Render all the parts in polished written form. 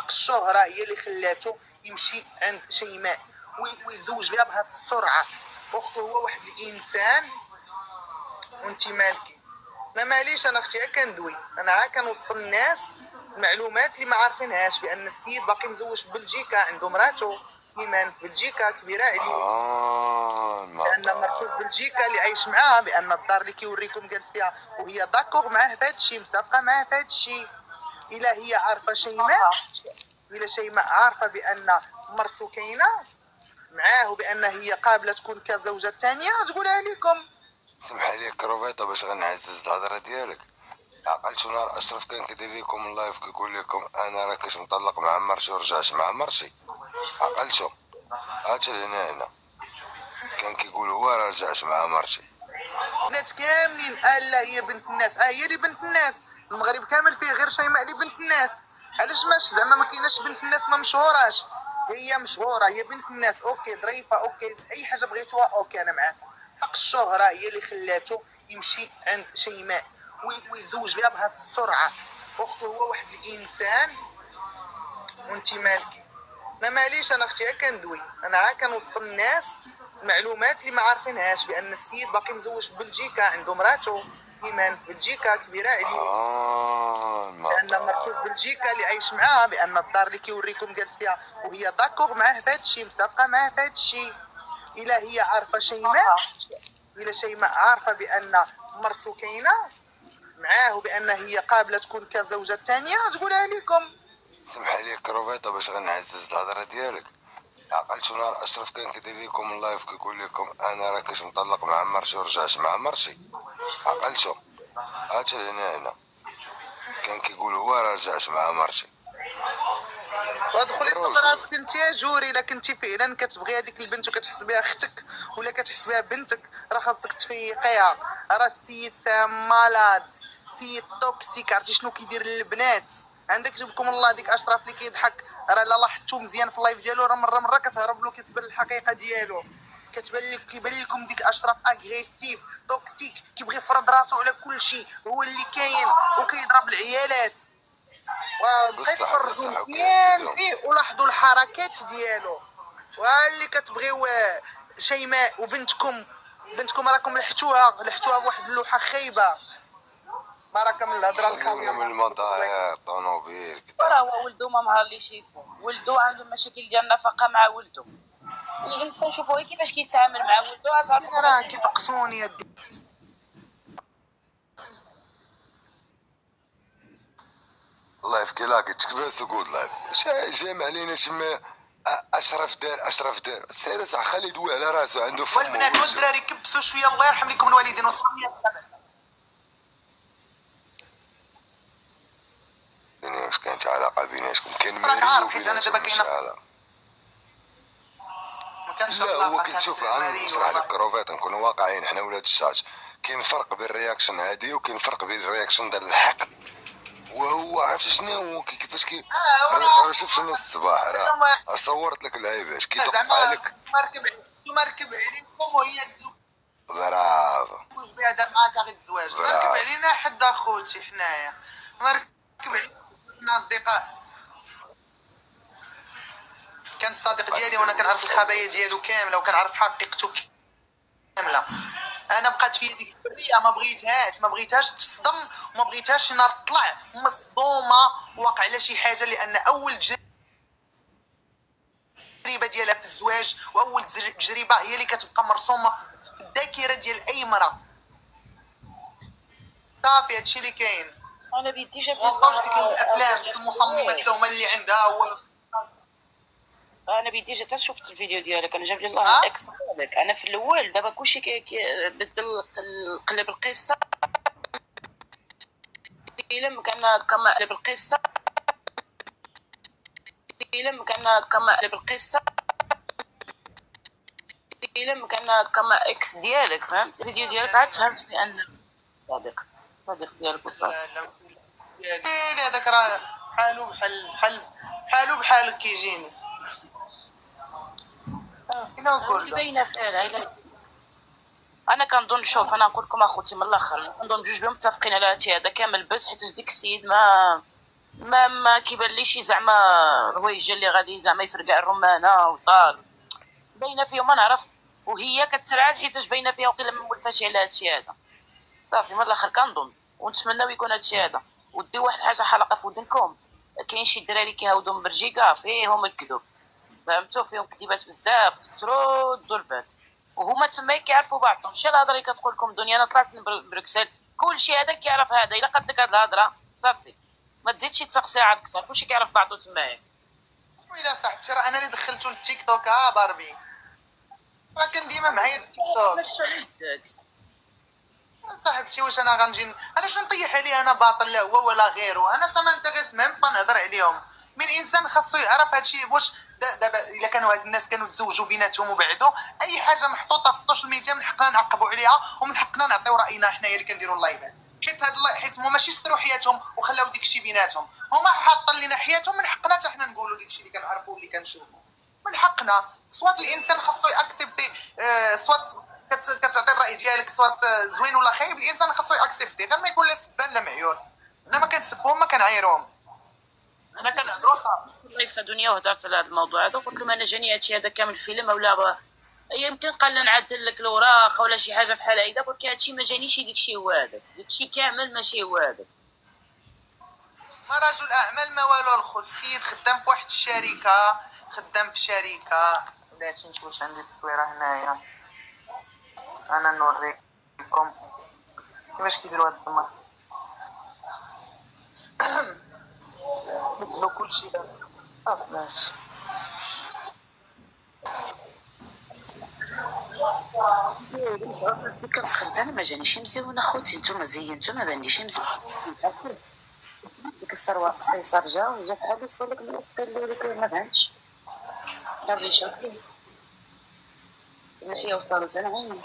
الشهره هي اللي خلاته يمشي عند شيماء ويزوج بها بهذه السرعه. اختو هو واحد الانسان وانت مالكي. ما ماليش انا اختي، كندوي انا كنوصل الناس المعلومات اللي ما عارفينهاش بان السيد باقي مزوج في بلجيكا، عنده مراته ايمان في بلجيكا كبيره عليه، بان مرته في بلجيكا اللي عايش معاها، بان الدار اللي كيوريكم جالس فيها وهي داكوغ معاه في هذا الشيء، متفقه معاه في هذا الشيء. الا هي عارفه شيماء، الا شيماء عارفه بان مرته كاينه معاه وبان هي قابله تكون كزوجه ثانيه تقولها لكم. سمح لي كروفيطه باش غنعزز الهضره ديالك. عقلتو نهار اشرف كان كيدير لكم اللايف كيقول لكم انا راه كاش مطلق مع مرتي ورجعت مع مرتي؟ عقلتو هات هنا كان كيقول هو راه رجعت مع مرتي. الناس كاملين لا هي بنت الناس، هي اللي بنت الناس. المغرب كامل فيه غير شيماء اللي بنت الناس. علاش ماش زعما ما كايناش بنت الناس ما مشهوراش؟ هي مشهوره، هي بنت الناس، اوكي ظريفه، اوكي اي حاجه بغيتوها اوكي انا معاك. حق الشهره هي اللي خلاته يمشي عند شيماء ويزوج بها بهذه السرعه. اختو هو واحد الانسان وانت مالكي. ما ماليش انا اختي، كندوي انا كنوصل الناس المعلومات اللي ما عارفينهاش بان السيد باقي مزوج في بلجيكا، عنده مراته ايمان في بلجيكا كبيره عليه، بان مرته في بلجيكا اللي عايش معاها، بان الدار اللي كيوريكم جالس فيها وهي داكوغ معاه في هذا الشيء، متفقه معاه في هذا الشيء. الا هي عارفه شيماء، الا شيماء عارفه بان مرته كاينه معاه وبان هي قابله تكون كزوجه ثانيه تقولها لكم. سمح لي كروفيطه باش غنعزز الهضره ديالك. عقلتو نهار اشرف كان كيدير لكم اللايف كيقول لكم انا راه كاش مطلق مع مرتي ورجعت مع مرتي؟ عقلتو هات هنا كان كيقول هو راه رجعت مع مرتي. ودخلي صب راسك انت يا جوري، الا كنتي فعلا كتبغي هذيك البنت وكتحس بها اختك ولا كتحس بها بنتك راه خاصك تفيقيها. راه السيد سام مالاد، سيد توكسيك، عرفتي شنو كيدير للبنات؟ عندك جبكم الله ديك اشرف اللي كيضحك، راه لا لاحظتو مزيان في اللايف ديالو راه مره كتهرب له كتبان الحقيقه ديالو، كيبان لكم ديك اشرف اغريسيف توكسيك كيبغي يفرض راسو على كل شيء، هو اللي كاين وكيضرب العيالات. وبقيت تفرجوا مزيان فيه ولاحظوا الحركات ديالو. واللي كتبغيو شيماء بنتكم راكم لحتوها بواحد اللوحه خايبه، بركه من الهضره الخاويه من المطاير طونوبيل. راه هو ولدو ما مهارليش يفهم، ولدو عنده مشاكل ديال النفقه مع ولدو. الانسان شوفوا كيفاش كيتعامل مع ولدو. راه كيفقسوني يدي. لايف كيلاكي تكباس وقول لايف جامع علينا تما اشرف دار سير صح خلي يدوي على راسو عنده فم. والبنات والدراري كبسوا شويه الله يرحم لكم الوالدين واش كانت علاقه بيناتكم؟ كان راك عارف حيت انا دابا كاينه ما كانش لا هو كتشوف نشرح لك كروفيت نكونوا واقعيين حنا ولاد الشات. كاين فرق بين الرياكشن هادي وكاين فرق بين الرياكشن ديال الحقد. وهو عرفت شنو هو كيفاش راه شفت انا الصباح راه صورت لك العيبات كيتوقع لك مركب عليكم وهي تزوج. برافو واش بها دار معاك غير الزواج؟ مركب علينا حد اخوتي حنايا، مركب علينا اصدقاء. كان الصديق ديالي وانا كنعرف الخبايا ديالو كامله وكنعرف حقيقته كامله. انا بقات في ديك الحريه ما بغيتهاش تصدم وما بغيتهاش نهار طلع مصدومه وقع على شي حاجه، لان اول تجربه ديالها في الزواج واول تجربه هي اللي كتبقى مرسومه في الذاكره ديال اي مراه. صافي هادشي اللي كاين. انا بيدي جاب مابقاوش ديك الافلام ديك المصممه التهمه اللي عندها انا بيدي جات شفت الفيديو ديالك، انا جاب لي الله الاكس ديالك. انا في الاول دابا كلشي بدل قلب القصه فيلم كما قلب القصه فيلم كما قلب القصه فيلم كما اكس ديالك، فهمت الفيديو ديالك عاد فهمت بان صادق ديالك وصافي. لا هذاك راه حالو بحال كيجيني نقول باينه فعلا. انا كنظن شوف انا نقول لكم اخوتي من الاخر كنظن بجوج بهم متفقين على هادشي هذا كامل بس حيت ديك السيد ما ما كيبان ليش زعما الهويجه اللي غادي زعما يفرقع الرمانه وطال باينه فيهم ما نعرف، وهي كتسرعد حيت باينه فيها وقيلا ما مولفاش على هادشي هذا. صافي من الاخر كنظن ونتمناو يكون هادشي هذا. ودي واحد الحاجه حلقه في ودنكم، كاين شي دراري كيهاودوا من برجيكا فيهم الكذوب، فهمتوا، فيهم كذبات بزاف تردوا البال، وهما تما كيعرفوا بعضهم. شي الهضره اللي كتقول لكم دنيا انا طلعت من بروكسل كلشي هذا كيعرف هذا، الا قالت لك هاد الهضره صافي ما تزيدش تسقسي عاد اكثر، كلشي كيعرف بعضو تمايا. ويلا صاحبتي راه انا اللي دخلتو للتيك توك باربي، راه كان ديما معايا في التيك توك. صاحبتي واش انا غنجي علاش نطيح عليه انا باطل لا هو ولا غيره؟ انا سا مانتيغيس ميم با نهضر عليهم. من الانسان خاصو يعرف هادشي. واش دابا الا كانوا هاد الناس كانوا تزوجوا بيناتهم وبعدوا، اي حاجه محطوطه في السوشيال ميديا من حقنا نعقبوا عليها ومن حقنا نعطيو راينا حنايا اللي كنديروا اللايفات، حيت هما ماشي سروا حياتهم وخلاو داكشي بيناتهم، هما حاطين لنا حياتهم، من حقنا حتى حنا نقولوا داكشي اللي كنعرفوا واللي كنشوفوا من حقنا. سواء الانسان خاصو ياكسبتي، سواء كتعطي الراي ديالك سواء زوين ولا خايب، الانسان خاصو ياكسبتي غير ما يكون لا سبان لا معيور. انا ما كنسبهم ما كنعايرهم، انا كنهضروا صافي. والله في دنيا وهضرت على هذا الموضوع هذا وقلت لهم انا جاني هادشي هذا كامل فيلم ولا يمكن قال لنا نعدل لك الاوراق ولا شي حاجه بحال هكذا، قلت هادشي ما جانيش داكشي هو هذاك، داكشي كامل ماشي هو هذاك. ما رجل اعمال ما والو الخوت، السيد خدام في واحد الشركه، خدام في شركه. بلاتي نشوف واش عندي التصويره هنايا، انا نوريكم كيفاش كيديروا هاد التما. بدلو كلشي صافي ماشي. كنخرج انا ما جانيش مزيون اخوتي، نتوما زينتو ما بانليش مزيون. ديك الثروه قصيصر جا بحال يقول لك بالنسبه لي ما فهمتش صافي شوفي هي وصلت انا عيني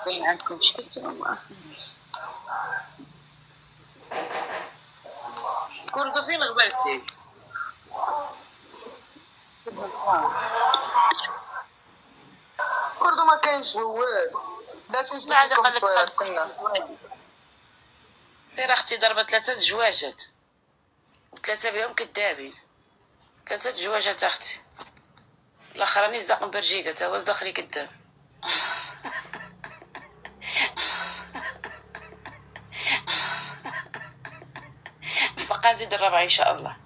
باين عندكم شكلتي والله كردو فين غبرتي برضو ما كاينش هواد. بلاتي نجبد عاد لكم قال لك التصويره استنى. سير اختي ضربت 3 زواجات و3 بهم كذابين، 3 زواجات اختي، الاخراني زاق من برجيكا تا هو زاق لي كذاب. بقى نزيد الرابعه ان شاء الله.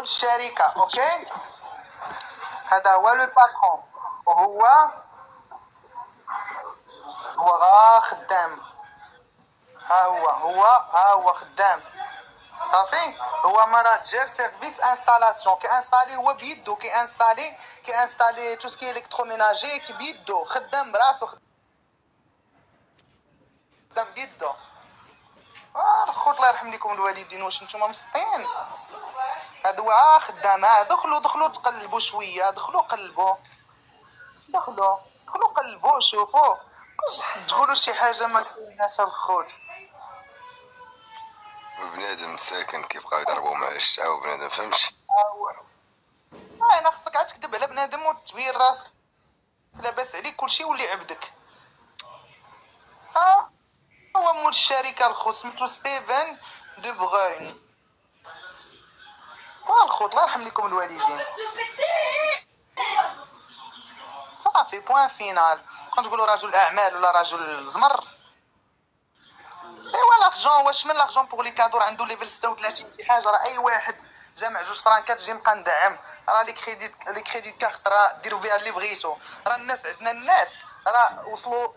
الشركه اوكي، هذا هو لو باترون وهو خدام. ها هو خدام صافي. هو ماناجر سيرفيس انستالاسيون، كيانستالي هو بيدو، كيانستالي تو سكي الكتروميناجي كي بيدو، خدام براسو، خدام بيدو. الخوت الله يرحم لكم الوالدين، واش نتوما مسطين؟ هادو خدام. دخلوا تقلبوا شويه، دخلوا قلبوا، دخلوا قلبوا شوفوا واش تقولوا شي حاجه ما كايناش الخوت. بنادم ساكن كيبقاو يضربوا مع الشعب وبنادم فهمتش. انا خصك عاد تكذب على بنادم وتبين راسك لاباس عليك كلشي يولي عبدك. هو مول الشركه الخوت سميتو ستيفن دو بروين. الخوت الله يرحم لكم الوالدين. صافي بوان فينال. تقولوا رجل اعمال ولا رجل زمر؟ ايوا لارجون، واش من لارجون بوغ لي كادور عنده ليفل 36 شي حاجه؟ راه اي واحد جامع 2 فرانكات تجي نبقى ندعم. راه لي كريديت كارت راه ديروا بها اللي بغيتو. راه الناس عندنا الناس راه وصلوا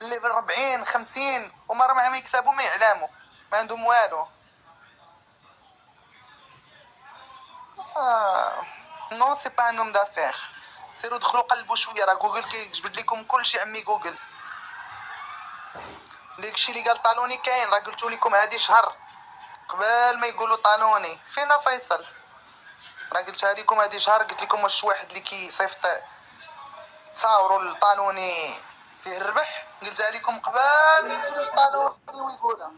ليفل 40 50 وما راه ما يكسبوا ما يعلموا، ما عندهم والو. نو سي با نوم دافير. سيروا دخلوا قلبوا شويه، راه جوجل كيجبد لكم كلشي عمي جوجل. داكشي اللي قال طالوني كاين، راه قلتو لكم هادي شهر قبل ما يقولوا طانوني فينا فيصل. انا قلتها لكم هذه شهر، قلت لكم واش واحد اللي كيصيفط تصاوروا الطانوني فيه الربح، قلتها لكم قبل ما يقولوا الطانوني ويقولها.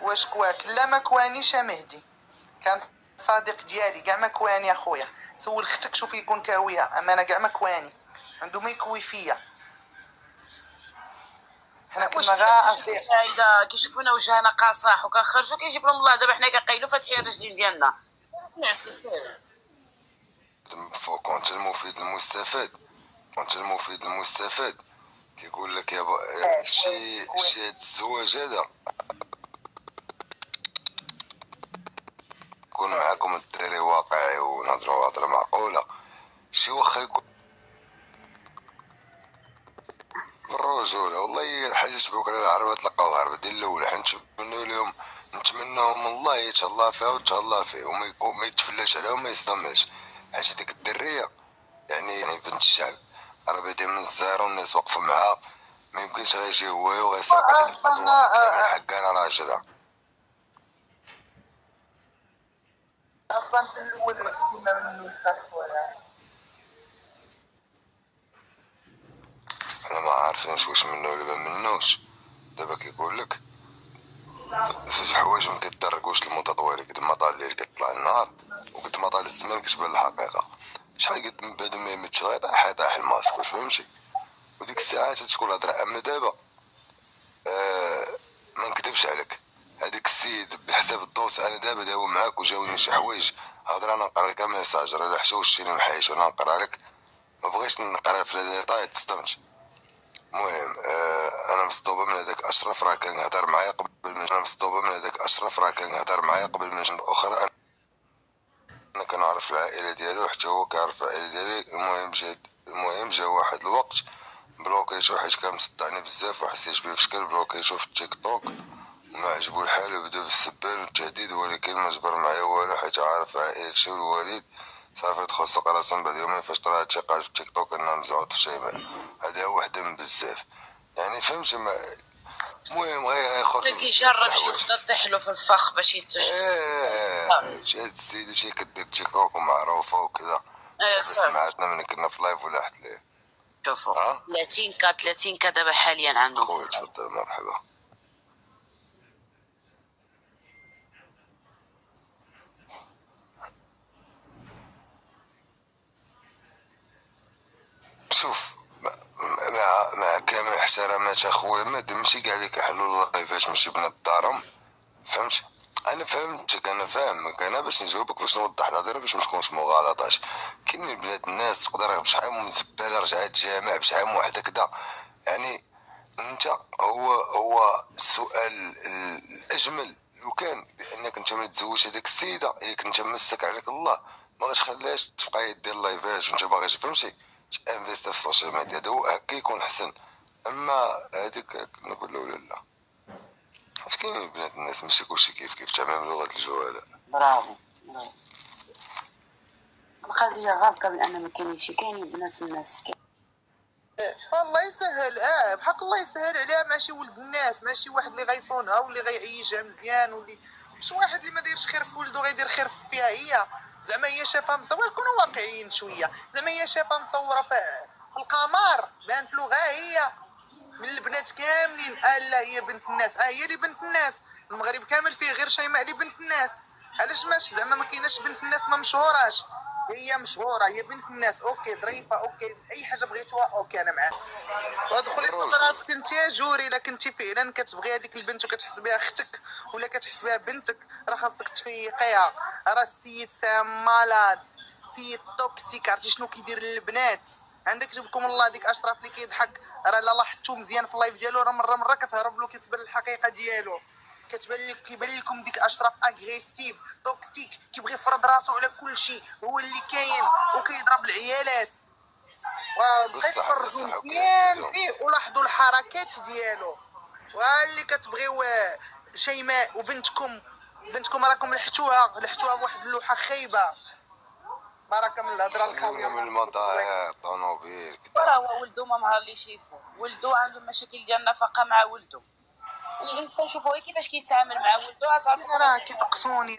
واش كواك؟ لا ما كوانيش مهدي، كان صديق ديالي كاع ما كواني اخويا. سول اختك شوفي يكون كاويها، اما انا كاع ما كواني، عنده ما يكوي فيا. حنا كنا غا اصدقاء. اذا كيشوفونا وجهنا قاصح وكنخرجوا كيجيب لهم الله. دابا حنا كنقيلوا فاتحين الرجلين ديالنا. كنت المفيد المستفاد، كنت المفيد المستفاد كيقول لك يا شي هاد الزواج هذا يكون معاكم الدراري واقعي ونهضروا هضره معقوله. شي واخا يكون بالرجوله، والله الحاجه تبوك على العربه تلقاوها عربه ديال الاول. نتمنوا لهم، نتمناهم الله يتهلا فيها وتهلا فيه وما يتفلاش عليهم ما يصدمش. حيت ديك الدريه يعني بنت الشعب، راه باديه من الزهر والناس واقفه معاها، ما يمكنش غيجي هو وغيسرق هذيك حقها راجلها. اصلا في الاول كيما منو ولا انا ما عارفينش واش منه ولا ما منوش. دابا كيقول لك زوج حوايج ما كيتطرقوش للمتطورين، قد ما طال الليل كيطلع النهار، وقد ما طال الزمان كتبان الحقيقه. شحال قد من بعد ما يمثل غيطيح الماسك، واش فهمتي؟ وديك الساعه تتكون الهضره. اما دابا ما نكذبش عليك، هذاك السيد بحساب الدوس انا دابا داوي معاك وجاوني شي حوايج هضره، انا نقرا لك ميساج راه حتى واش شي محيش وانا نقرا لك، ما بغيتش نقرا في الديتاي تصدمت. المهم انا مصدوبه من هذاك اشرف، راه كان هضر معايا قبل ما انا مصدوبه من هذاك اشرف، راه كان هضر معايا قبل ما اخرى. انا كنعرف العائله ديالو حتى هو كيعرف العائله ديالي. المهم جا واحد الوقت بلوكيتو حيت كان مصدعني بزاف وحسيت بيه في شكل بلوكيتو في التيك توك، ما عجبو الحال وبدا بالسبان والتهديد، ولكن ما جبر معايا والو حيت عارف عائلتي والوالد صافي تخصق راسهم بعد يومين فاش طرا هادشي قال في التيك توك انهم مزعوط في شيماء. هذا وحده من بزاف يعني فهمت. المهم غيخرج كيجرب شي وحده طيح له في الفخ باش يتشهر. هاد السيده شي كدير تيك توك ومعروفه وكذا، سمعتنا من كنا في لايف ولا حد ليه. شوفوا 30 كا دابا حاليا عندهم. خويا تفضل مرحبا. شوف مع كامل احترامات اخويا، ما دمتي كاع لي كيحلوا اللايفات ماشي بنات الدارهم، فهمت؟ انا فهمتك، انا فاهمك، انا باش نجاوبك باش نوضح الهضره باش ما تكونش مغالطات. كاينين بنات الناس تقدر بشحال من زباله رجعت جامع بشحال من وحده كدا. يعني انت هو السؤال الاجمل لو كان بانك انت ما تزوجش هذيك السيده، ياك انت مسك عليك الله ما غتخليهاش تبقى يدير لايفات وانت باغي فهمتي انفيست في السوشيال ميديا، هذا هو هكا يكون احسن. اما هذيك نقول له لا، حيت كاينين بنات الناس ماشي كلشي كيف تمام لغه الجهلاء. برافو. القضيه غامضه بان ما كاينينش، كاينين بنات الناس. الله يسهل. بحق الله يسهل عليها، ماشي ولد الناس، ماشي واحد اللي غيصونها واللي غيعيشها مزيان، واللي مش واحد اللي ما دايرش خير في ولدو غيدير خير فيها هي. زعما هي شافها مصوره، كونوا واقعيين شويه، زعما هي شافها مصوره في القمر بانت له غا هي من البنات كاملين. لا هي بنت الناس، هي اللي بنت الناس. المغرب كامل فيه غير شيماء اللي بنت الناس. علاش ماشي زعما ما كايناش بنت الناس ما مشهوراش؟ هي مشهوره، هي بنت الناس، اوكي ظريفه، اوكي اي حاجه بغيتوها اوكي انا معاك. ودخلي صب راسك انت يا جوري، الا كنتي فعلا كتبغي هذيك البنت وكتحس بها اختك ولا كتحس بها بنتك، راه خاصك تفيقيها. راه السيد سام مالاد، سيد توكسيك، عرفتي شنو كيدير للبنات؟ عندك جبكم الله ديك اشرف اللي كيضحك، راه لا لاحظتو مزيان في اللايف ديالو، راه مره كتهرب له كتبان الحقيقه كيبان لكم ديك اشرف اغريسيف توكسيك، كيبغي يفرض راسو على كل شيء، هو اللي كاين وكيضرب العيالات. وبقيت تفرجوا مزيان فيه ولاحظوا الحركات ديالو. واللي كتبغيو شيماء بنتكم راكم لحتوها بواحد اللوحه خايبه. بركه من الهضره الخاويه من المطاهر طونوبيل راه هو ولدو ما مهار لي شيفو، ولدو عنده مشاكل ديال النفقه مع ولدو. الانسان شوف هو كيفاش كيتعامل مع ولده، غتعرف راه كيفقسوني